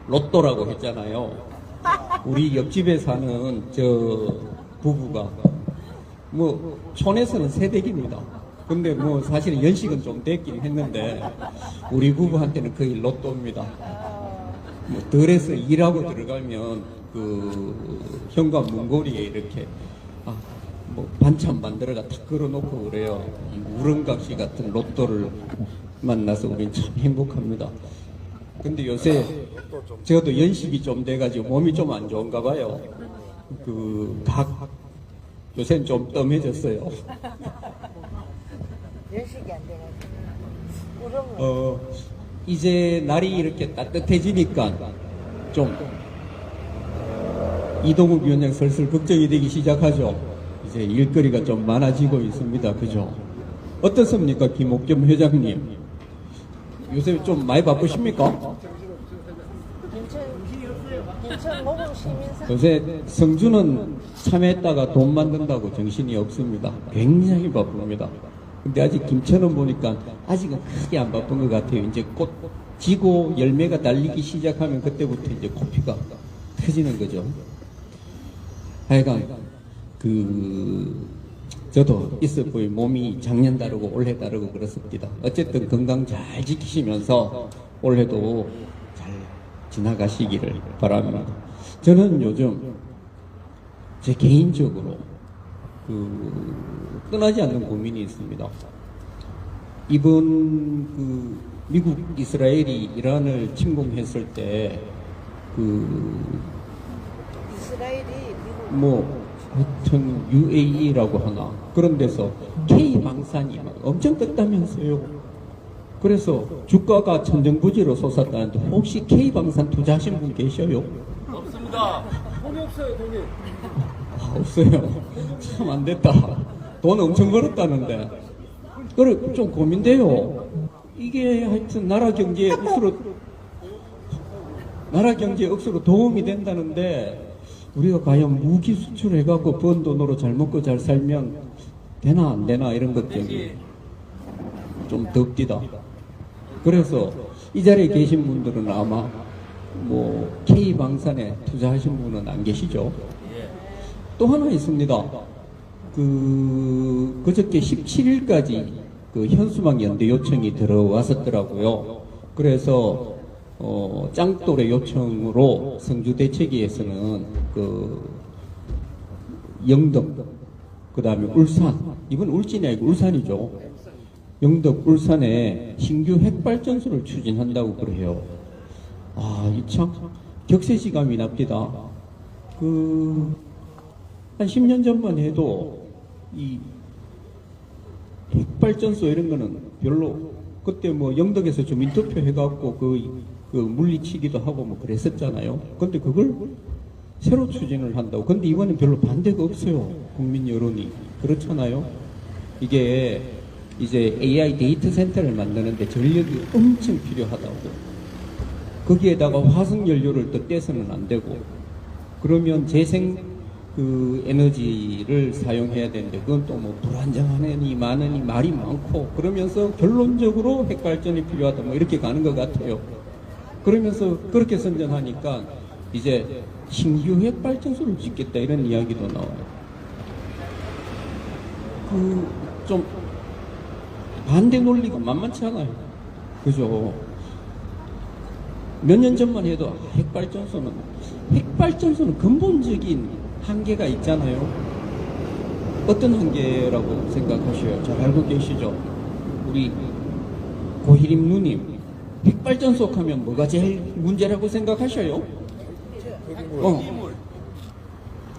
로또라고 했잖아요. 우리 옆집에 사는 저 부부가 뭐 촌에서는 새댁입니다. 근데 뭐 사실은 연식은 좀 됐긴 했는데 우리 부부한테는 거의 로또입니다. 뭐 덜해서 일하고 들어가면 그 현관 문고리에 이렇게 뭐 반찬 만들어가 탁 걸어놓고 그래요. 이 우렁각시 같은 로또를 만나서 우린 참 행복합니다. 근데 요새 저도 연식이 좀 돼가지고 몸이 좀 안 좋은가 봐요. 요새는 좀 뜸해졌어요. 연식이 안 돼가지고 우렁을 이제 날이 이렇게 따뜻해지니까 좀 이동욱 위원장 슬슬 걱정이 되기 시작하죠. 이제 일거리가 좀 많아지고 있습니다. 그죠? 어떻습니까, 김옥겸 회장님? 요새 좀 많이 바쁘십니까? 인천 모금 시민사 요새 성주는 참여했다가 돈 만든다고 정신이 없습니다. 굉장히 바쁩니다. 근데 아직 김천은 보니까 아직은 크게 안 바쁜 것 같아요. 이제 꽃 지고 열매가 달리기 시작하면 그때부터 이제 코피가 터지는 거죠. 하여간 저도 있어 보이 몸이 작년 다르고 올해 다르고 그렇습니다. 어쨌든 건강 잘 지키시면서 올해도 잘 지나가시기를 바랍니다. 저는 요즘 제 개인적으로 떠나지 않는 고민이 있습니다. 이번 미국 이스라엘이 이란을 침공했을 때 이스라엘이 미국 뭐 하여튼 UAE라고 하나 그런 데서 K 방산이 막 엄청 떴다면서요. 그래서 주가가 천정부지로 솟았다는데 혹시 K 방산 투자하신 분 계셔요? 없습니다. 돈이 없어요, 돈이. 없어요. 참 안 됐다. 돈 엄청 벌었다는데. 그래 좀 고민돼요. 이게 하여튼 나라 경제에 억수로 도움이 된다는데 우리가 과연 무기 수출해갖고 번 돈으로 잘 먹고 잘 살면 되나 안 되나 이런 걱정이 좀 덥디다. 그래서 이 자리에 계신 분들은 아마 뭐 K방산에 투자하신 분은 안 계시죠? 또 하나 있습니다. 그저께 17일까지 현수막 연대 요청이 들어왔었더라고요. 그래서 짱돌의 요청으로 성주대책위에서는 영덕, 그 다음에 울산, 이건 울진이 아니고 울산이죠. 영덕, 울산에 신규 핵발전소를 추진한다고 그래요. 이 참 격세지감이 납니다. 한 10년 전만 해도 이 핵발전소 이런 거는 별로 그때 뭐 영덕에서 주민투표 해갖고 그 물리치기도 하고 뭐 그랬었잖아요. 근데 그걸 새로 추진을 한다고. 근데 이번엔 별로 반대가 없어요. 국민 여론이. 그렇잖아요. 이게 이제 AI 데이터 센터를 만드는데 전력이 엄청 필요하다고. 거기에다가 화석 연료를 또 떼서는 안 되고. 그러면 재생 에너지를 사용해야 되는데 그건 또 뭐 불안정하니 많으니 말이 많고 그러면서 결론적으로 핵발전이 필요하다 뭐 이렇게 가는 것 같아요. 그러면서 그렇게 선전하니까 이제 신규 핵발전소를 짓겠다 이런 이야기도 나와요. 좀 반대 논리가 만만치 않아요. 그죠? 몇 년 전만 해도 핵발전소는 근본적인 한계가 있잖아요. 어떤 한계라고 생각하셔요? 잘 알고 계시죠? 우리 고희림 누님, 핵발전소 하면 뭐가 제일 문제라고 생각하셔요?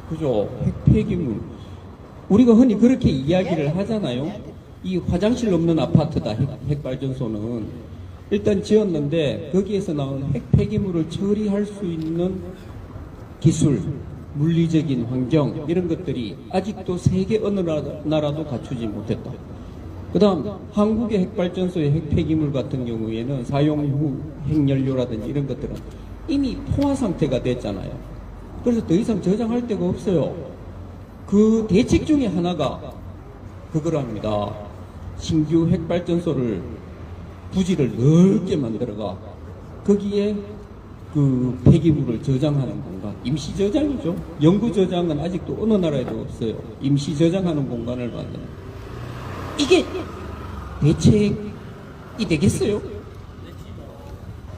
그죠? 핵폐기물. 우리가 흔히 그렇게 이야기를 하잖아요. 이 화장실 없는 아파트다, 핵발전소는. 일단 지었는데 거기에서 나온 핵폐기물을 처리할 수 있는 기술, 물리적인 환경 이런 것들이 아직도 세계 어느 나라도 갖추지 못했다. 그 다음 한국의 핵발전소의 핵폐기물 같은 경우에는 사용 후 핵연료라든지 이런 것들은 이미 포화 상태가 됐잖아요. 그래서 더 이상 저장할 데가 없어요. 그 대책 중에 하나가 그거랍니다. 신규 핵발전소를 부지를 넓게 만들어가 거기에 그 폐기물을 저장하는 공간, 임시 저장이죠. 영구 저장은 아직도 어느 나라에도 없어요. 임시 저장하는 공간을 만드는. 이게 대책이 되겠어요?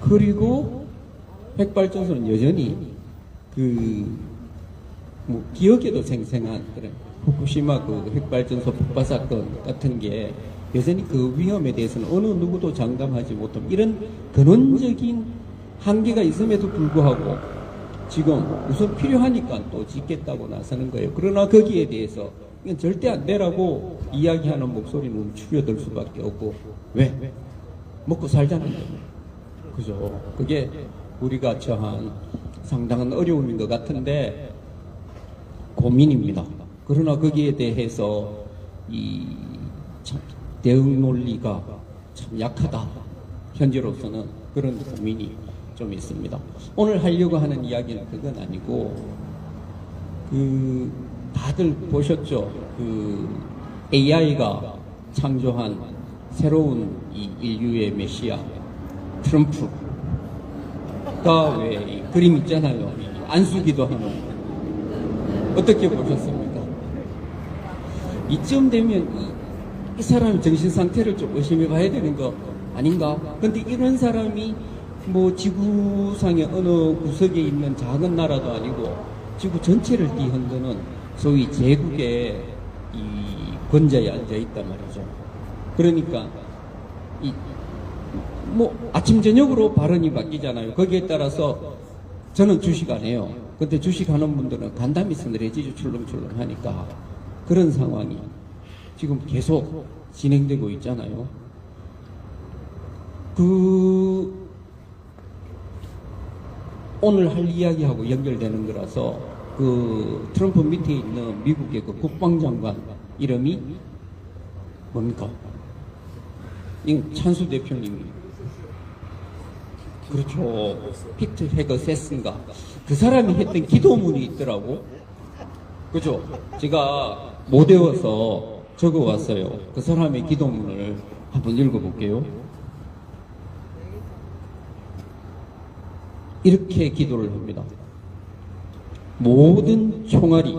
그리고 핵발전소는 여전히 뭐 기억에도 생생한 그런 후쿠시마 그 핵발전소 폭파 사건 같은 게 여전히 그 위험에 대해서는 어느 누구도 장담하지 못함. 이런 근원적인 한계가 있음에도 불구하고 지금 우선 필요하니까 또 짓겠다고 나서는 거예요. 그러나 거기에 대해서 이건 절대 안 되라고 이야기하는 목소리는 줄여들 수밖에 없고. 왜? 먹고 살자는 거예요. 그죠? 그게 우리가 처한 상당한 어려움인 것 같은데 고민입니다. 그러나 거기에 대해서 참 대응 논리가 참 약하다. 현재로서는 그런 고민이 좀 있습니다. 오늘 하려고 하는 이야기는 그건 아니고 다들 보셨죠? AI가 창조한 새로운 이 인류의 메시아 트럼프가 왜 그림 있잖아요. 안수기도 하는. 어떻게 보셨습니까? 이쯤 되면 이 사람 정신 상태를 좀 의심해 봐야 되는 거 아닌가? 근데 이런 사람이 뭐 지구상의 어느 구석에 있는 작은 나라도 아니고 지구 전체를 뒤흔드는 소위 제국의 이 권좌에 앉아 있단 말이죠. 그러니까 뭐 아침 저녁으로 발언이 바뀌잖아요. 거기에 따라서 저는 주식 안 해요. 근데 주식 하는 분들은 간담이 서늘해지죠. 출렁출렁 하니까. 그런 상황이 지금 계속 진행되고 있잖아요. 오늘 할 이야기하고 연결되는 거라서 트럼프 밑에 있는 미국의 그 국방장관 이름이 뭡니까? 찬수 대표님이. 그렇죠. 피트 헤거세스인가. 그 사람이 했던 기도문이 있더라고. 그죠? 제가 못 외워서 적어왔어요. 그 사람의 기도문을 한번 읽어볼게요. 이렇게 기도를 합니다. 모든 총알이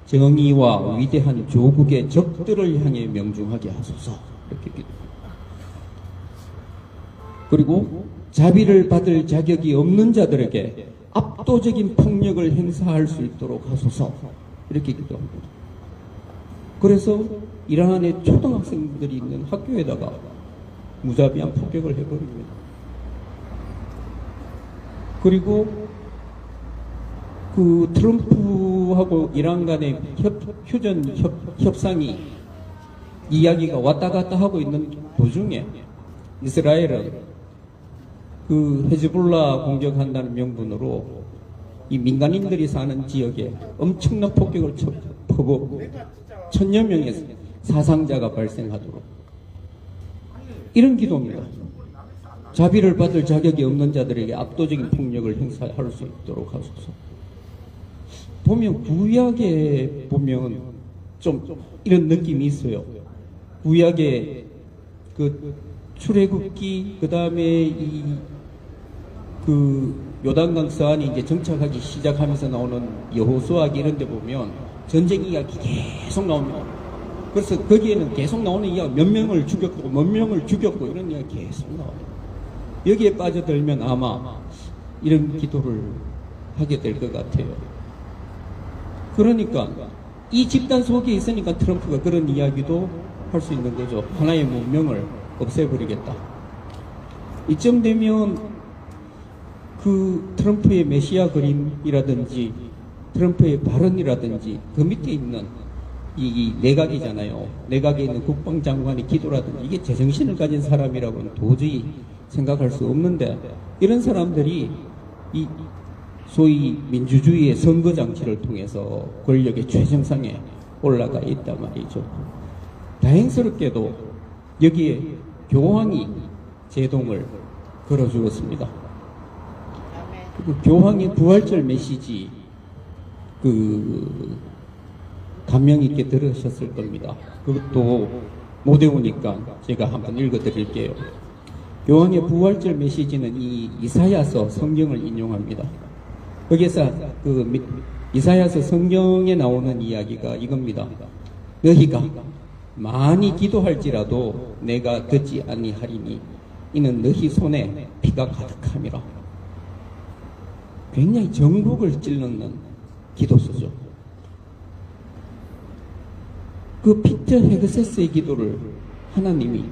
정의와 위대한 조국의 적들을 향해 명중하게 하소서. 이렇게 기도. 그리고 자비를 받을 자격이 없는 자들에게 압도적인 폭력을 행사할 수 있도록 하소서. 이렇게 기도합니다. 그래서 이란의 초등학생들이 있는 학교에다가 무자비한 폭격을 해버립니다. 그리고 트럼프하고 이란 간의 협상이 이야기가 왔다 갔다 하고 있는 도중에 이스라엘은 헤즈볼라 공격한다는 명분으로 이 민간인들이 사는 지역에 엄청난 폭격을 퍼고 1000여 명의 사상자가 발생하도록 이런 기도입니다. 자비를 받을 자격이 없는 자들에게 압도적인 폭력을 행사할 수 있도록 하소서. 보면 구약에 보면 좀 이런 느낌이 있어요. 구약에 출애굽기 그다음에 요단강 서안이 이제 정착하기 시작하면서 나오는 여호수아기 이런 데 보면 전쟁 이야기 계속 나옵니다. 그래서 거기에는 계속 나오는 이야기 몇 명을 죽였고 몇 명을 죽였고 이런 이야기 계속 나옵니다. 여기에 빠져들면 아마 이런 기도를 하게 될 것 같아요. 그러니까 이 집단 속에 있으니까 트럼프가 그런 이야기도 할 수 있는 거죠. 하나의 문명을 없애버리겠다. 이쯤 되면 트럼프의 메시아 그림이라든지 트럼프의 발언이라든지 그 밑에 있는 이 내각이잖아요. 내각에 있는 국방장관의 기도라든지 이게 제정신을 가진 사람이라고는 도저히 생각할 수 없는데 이런 사람들이 이 소위 민주주의의 선거장치를 통해서 권력의 최정상에 올라가 있단 말이죠. 다행스럽게도 여기에 교황이 제동을 걸어주었습니다. 교황의 부활절 메시지 감명 있게 들으셨을 겁니다. 그것도 못 외우니까 제가 한번 읽어 드릴게요. 교황의 부활절 메시지는 이 이사야서 성경을 인용합니다. 거기에서 이사야서 성경에 나오는 이야기가 이겁니다. 너희가 많이 기도할지라도 내가 듣지 아니하리니 이는 너희 손에 피가 가득함이라. 굉장히 전국을 찔러는 기도서죠. 그 피터 헤그세스의 기도를 하나님이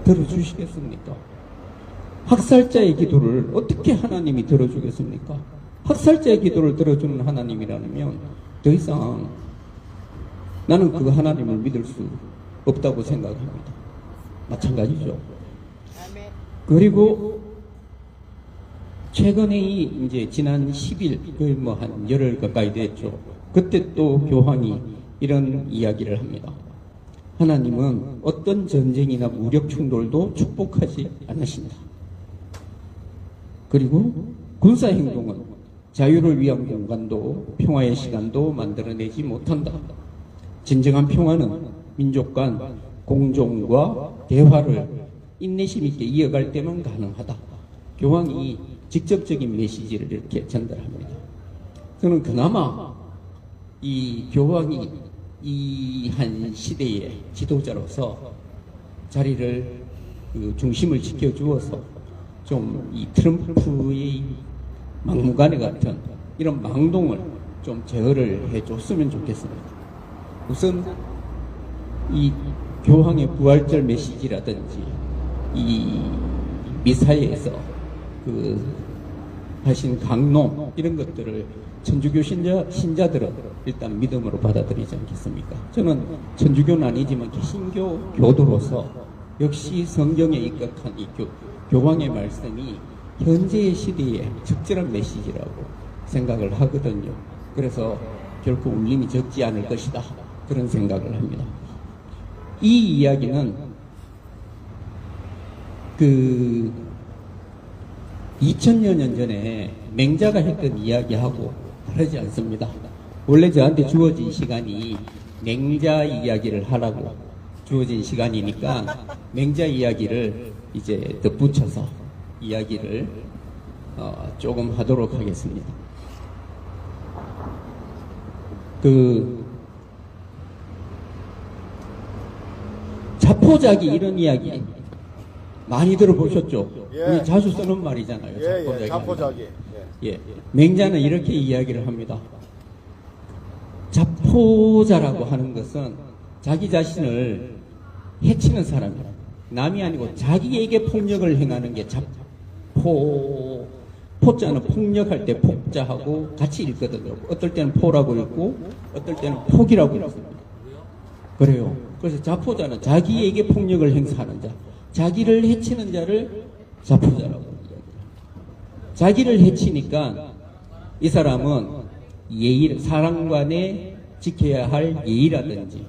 들어주시겠습니까? 학살자의 기도를 어떻게 하나님이 들어주겠습니까? 학살자의 기도를 들어주는 하나님이라면 더 이상 나는 그 하나님을 믿을 수 없다고 생각합니다. 마찬가지죠. 그리고 최근에 이제 지난 10일 거의 뭐 한 열흘 가까이 됐죠. 그때 또 교황이 이런 이야기를 합니다. 하나님은 어떤 전쟁이나 무력 충돌도 축복하지 않으신다. 그리고 군사 행동은 자유를 위한 공간도 평화의 시간도 만들어내지 못한다. 진정한 평화는 민족 간 공존과 대화를 인내심 있게 이어갈 때만 가능하다. 교황이 직접적인 메시지를 이렇게 전달합니다. 저는 그나마 이 교황이 이 한 시대의 지도자로서 자리를 중심을 지켜주어서 좀 이 트럼프의 막무가내 같은 이런 망동을 좀 제어를 해줬으면 좋겠습니다. 우선 이 교황의 부활절 메시지라든지 이 미사에서 하신 강론 이런 것들을 천주교 신자들은 일단 믿음으로 받아들이지 않겠습니까? 저는 천주교는 아니지만 개신교 교도로서 역시 성경에 입각한 이 교황의 말씀이 현재의 시대에 적절한 메시지라고 생각을 하거든요. 그래서 결코 울림이 적지 않을 것이다. 그런 생각을 합니다. 이 이야기는 2000여 년 전에 맹자가 했던 이야기하고 다르지 않습니다. 원래 저한테 주어진 시간이 맹자 이야기를 하라고 주어진 시간이니까 맹자 이야기를 이제 덧붙여서 이야기를 조금 하도록 하겠습니다. 자포자기 이런 이야기 많이 들어보셨죠? 예. 우리 자주 쓰는 말이잖아요. 자포자기. 예, 자포자기. 예. 맹자는 이렇게 이야기를 합니다. 자포자라고 하는 것은 자기 자신을 해치는 사람이라. 남이 아니고 자기에게 폭력을 행하는 게 포자는 폭력할 때 폭자하고 같이 읽거든요. 어떨 때는 포라고 읽고 어떨 때는 폭이라고 읽습니다. 그래요. 그래서 자포자는 자기에게 폭력을 행사하는 자, 자기를 해치는 자를 자포자라고 이야기합니다. 자기를 해치니까 이 사람은 사람 간에 지켜야 할 예의라든지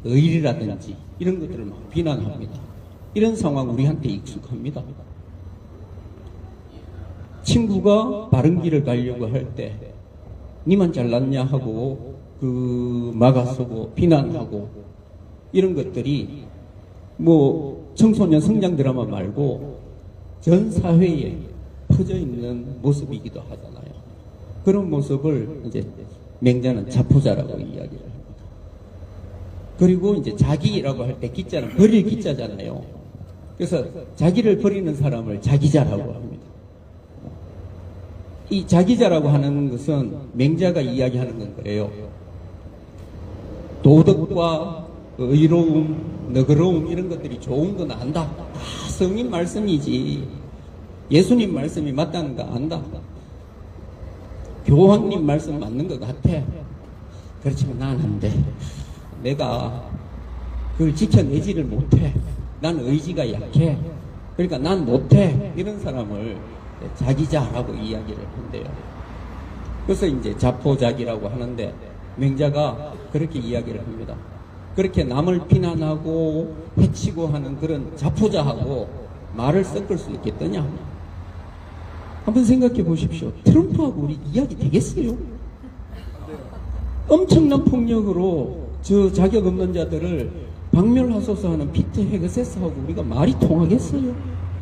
의리라든지 이런 것들을 막 비난합니다. 이런 상황 우리한테 익숙합니다. 친구가 바른 길을 가려고 할 때 니만 잘났냐 하고 막아서고 비난하고 이런 것들이 뭐 청소년 성장 드라마 말고 전 사회에 퍼져 있는 모습이기도 하잖아요. 그런 모습을 이제 맹자는 자포자라고 이야기를 합니다. 그리고 이제 자기라고 할 때 기자는 버릴 기자잖아요. 그래서 자기를 버리는 사람을 자기자라고 합니다. 이 자기자라고 하는 것은 맹자가 이야기하는 건 그래요. 도덕과 의로움, 너그러움 이런 것들이 좋은 건 안다. 다 성인 말씀이지. 예수님 말씀이 맞다는 거 안다. 교황님 말씀 맞는 것 같아. 그렇지만 난 안 돼. 내가 그걸 지켜내지를 못해. 난 의지가 약해. 그러니까 난 못해. 이런 사람을 자기자라고 이야기를 한대요. 그래서 이제 자포자기라고 하는데 맹자가 그렇게 이야기를 합니다. 그렇게 남을 비난하고 해치고 하는 그런 자포자하고 말을 섞을 수 있겠더냐? 한번 생각해 보십시오. 트럼프하고 우리 이야기 되겠어요? 엄청난 폭력으로 저 자격 없는 자들을 박멸하소서 하는 피터 헤그세스하고 우리가 말이 통하겠어요?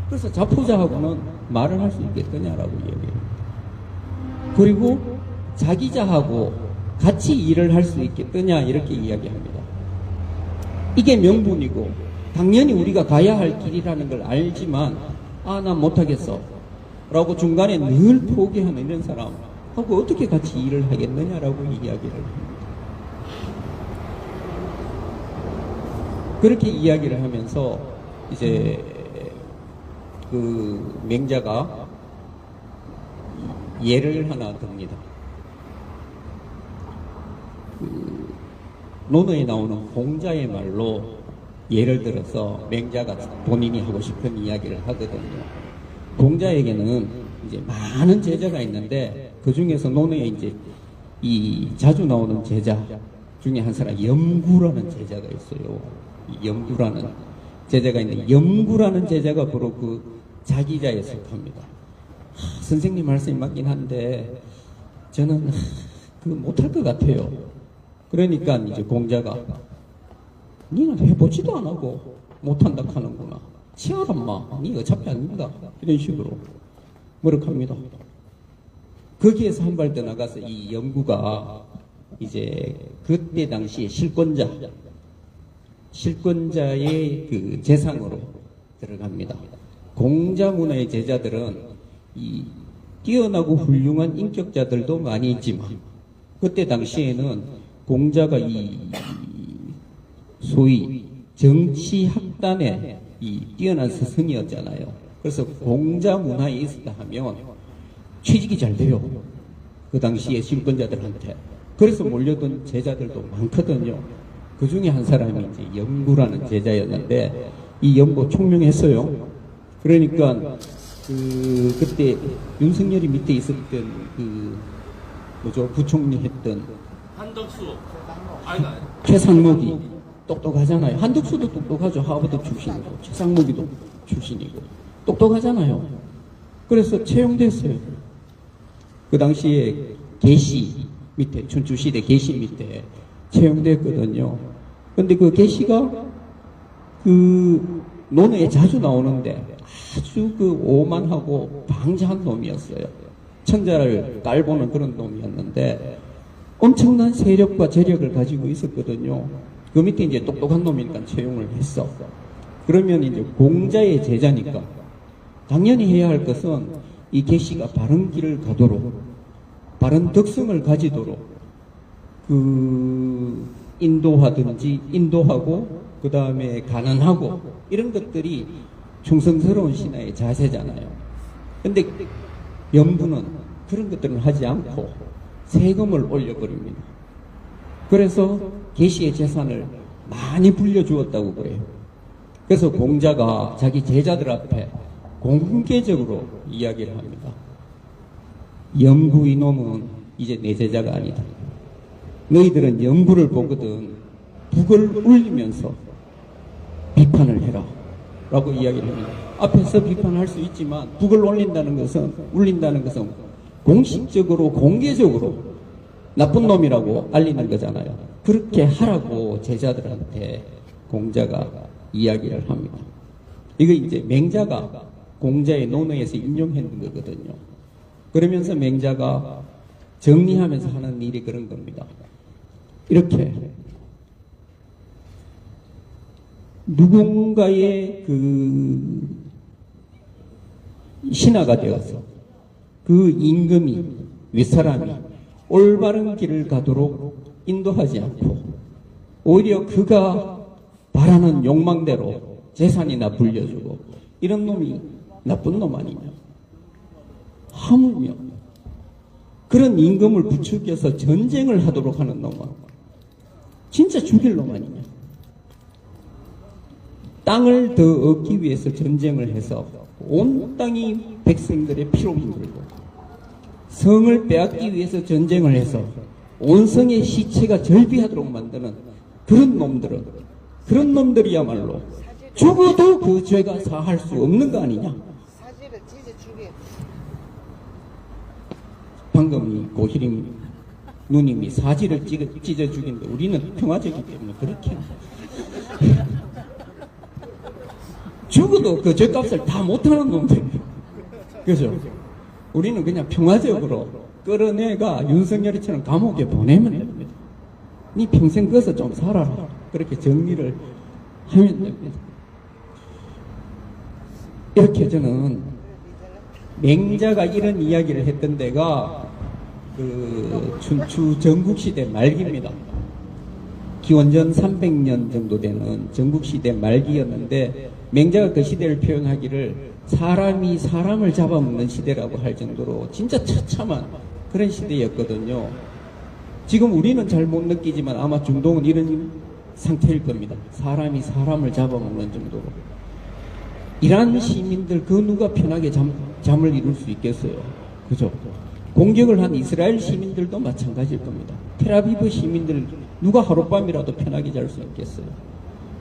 그래서 자포자하고는 말을 할 수 있겠느냐라고 이야기해요. 그리고 자기자하고 같이 일을 할 수 있겠느냐 이렇게 이야기합니다. 이게 명분이고 당연히 우리가 가야 할 길이라는 걸 알지만 난 못하겠어 라고 중간에 늘 포기하는 이런 사람하고 어떻게 같이 일을 하겠느냐라고 이야기를 합니다. 그렇게 이야기를 하면서 이제 그 맹자가 예를 하나 듭니다. 논어에 나오는 공자의 말로 예를 들어서 맹자가 본인이 하고 싶은 이야기를 하거든요. 공자에게는 이제 많은 제자가 있는데 그 중에서 논어에 이제 이 자주 나오는 제자 중에 한 사람 염구라는 제자가 있어요. 이 염구라는 제자가 있는데 염구라는 제자가 바로 그 자기자에 속합니다. 선생님 말씀이 맞긴 한데 저는 그 못할 것 같아요. 그러니까 이제 공자가 니는 해보지도 안 하고 못한다 하는구나. 치아라 마. 니 어차피 안 된다. 이런 식으로 머쓱합니다. 거기에서 한 발 더 나가서 이 염구가 이제 그때 당시에 실권자의 그 재상으로 들어갑니다. 공자 문화의 제자들은 이 뛰어나고 훌륭한 인격자들도 많이 있지만 그때 당시에는 공자가 이 소위 정치학단의 이 뛰어난 스승이었잖아요. 그래서 공자 문화에 있었다 하면 취직이 잘 돼요. 그 당시에 실권자들한테. 그래서 몰려든 제자들도 많거든요. 그 중에 한 사람이 이제 염구라는 제자였는데 이 염구 총명했어요. 그러니까 그때 윤석열이 밑에 있었던 부총리 했던 한덕수. 최상목이 똑똑하잖아요. 한덕수도 똑똑하죠. 하버드 출신이고 최상목이도 출신이고 똑똑하잖아요. 그래서 채용됐어요. 그 당시에 계시 밑에 춘추시대 계시 밑에 채용됐거든요. 근데 그 계시가 그 논어에 자주 나오는데 아주 그 오만하고 방자한 놈이었어요. 천자를 깔보는 그런 놈이었는데 엄청난 세력과 재력을 가지고 있었거든요. 그 밑에 이제 똑똑한 놈이니까 채용을 했어. 그러면 이제 공자의 제자니까 당연히 해야 할 것은 이 계시가 바른 길을 가도록 바른 덕성을 가지도록 그 인도하고 그 다음에 가난하고 이런 것들이 충성스러운 신하의 자세잖아요. 근데 염부는 그런 것들은 하지 않고 세금을 올려버립니다. 그래서 계시의 재산을 많이 불려주었다고 그래요. 그래서 공자가 자기 제자들 앞에 공개적으로 이야기를 합니다. 염구 이놈은 이제 내 제자가 아니다. 너희들은 염구를 보거든 북을 울리면서 비판을 해라 라고 이야기를 합니다. 앞에서 비판할 수 있지만 북을 울린다는 것은 공식적으로 공개적으로 나쁜 놈이라고 알리는 거잖아요. 그렇게 하라고 제자들한테 공자가 이야기를 합니다. 이거 이제 맹자가 공자의 논어에서 인용한 거거든요. 그러면서 맹자가 정리하면서 하는 일이 그런 겁니다. 이렇게 누군가의 그 신하가 되어서 그 임금이 윗사람이 올바른 길을 가도록 인도하지 않고 오히려 그가 바라는 욕망대로 재산이나 불려주고 이런 놈이 나쁜 놈 아니냐. 하물며 그런 임금을 부추겨서 전쟁을 하도록 하는 놈은 진짜 죽일 놈 아니냐. 땅을 더 얻기 위해서 전쟁을 해서 온 땅이 백성들의 피로 힘들고 성을 빼앗기 위해서 전쟁을 해서 온 성의 시체가 절비하도록 만드는 그런 놈들이야말로 죽어도 그 죄가 사할 수 없는 거 아니냐. 사지를 찢어 죽여. 방금 이 고희림 누님이 사지를 찢어 죽인데 우리는 평화적이기 때문에 그렇게 죽어 죽어도 그 죗값을 다 못하는 놈들. 그죠? 우리는 그냥 평화적으로 끌어내가 윤석열이처럼 감옥에 보내면 됩니다. 니 평생 거기서 좀 살아라. 그렇게 정리를 하면 됩니다. 이렇게 저는 맹자가 이런 이야기를 했던 데가 그 춘추 전국시대 말기입니다. 기원전 300년 정도 되는 전국시대 말기였는데 맹자가 그 시대를 표현하기를 사람이 사람을 잡아먹는 시대라고 할 정도로 진짜 처참한 그런 시대였거든요. 지금 우리는 잘 못 느끼지만 아마 중동은 이런 상태일 겁니다. 사람이 사람을 잡아먹는 정도로. 이란 시민들 그 누가 편하게 잠을 이룰 수 있겠어요. 그죠? 공격을 한 이스라엘 시민들도 마찬가지일 겁니다. 텔아비브 시민들 누가 하룻밤이라도 편하게 잘 수 있겠어요.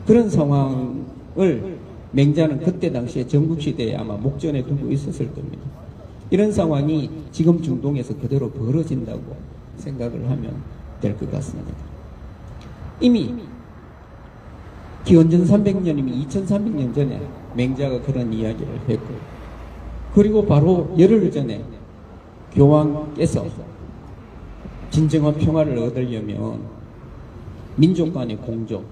그런 상황을 맹자는 그때 당시에 전국시대에 아마 목전에 두고 있었을 겁니다. 이런 상황이 지금 중동에서 그대로 벌어진다고 생각을 하면 될 것 같습니다. 이미 기원전 300년이면 2300년 전에 맹자가 그런 이야기를 했고, 그리고 바로 열흘 전에 교황께서 진정한 평화를 얻으려면 민족 간의 공조,